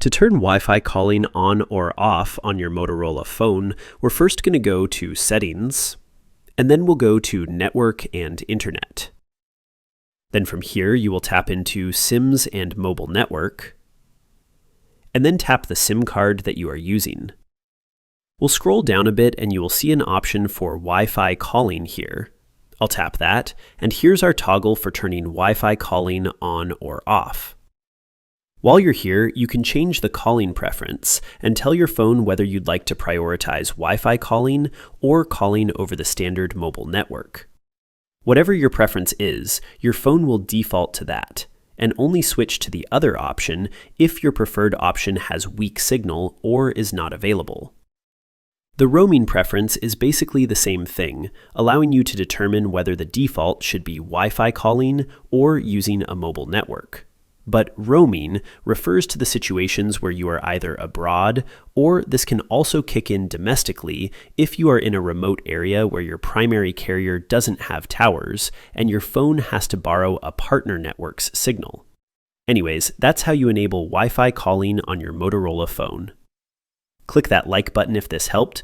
To turn Wi-Fi calling on or off on your Motorola phone, we're first going to go to Settings, and then we'll go to Network and Internet. Then from here, you will tap into SIMs and Mobile Network, and then tap the SIM card that you are using. We'll scroll down a bit and you will see an option for Wi-Fi calling here. I'll tap that, and here's our toggle for turning Wi-Fi calling on or off. While you're here, you can change the calling preference and tell your phone whether you'd like to prioritize Wi-Fi calling or calling over the standard mobile network. Whatever your preference is, your phone will default to that, and only switch to the other option if your preferred option has weak signal or is not available. The roaming preference is basically the same thing, allowing you to determine whether the default should be Wi-Fi calling or using a mobile network. But roaming refers to the situations where you are either abroad, or this can also kick in domestically if you are in a remote area where your primary carrier doesn't have towers and your phone has to borrow a partner network's signal. Anyways, that's how you enable Wi-Fi calling on your Motorola phone. Click that like button if this helped,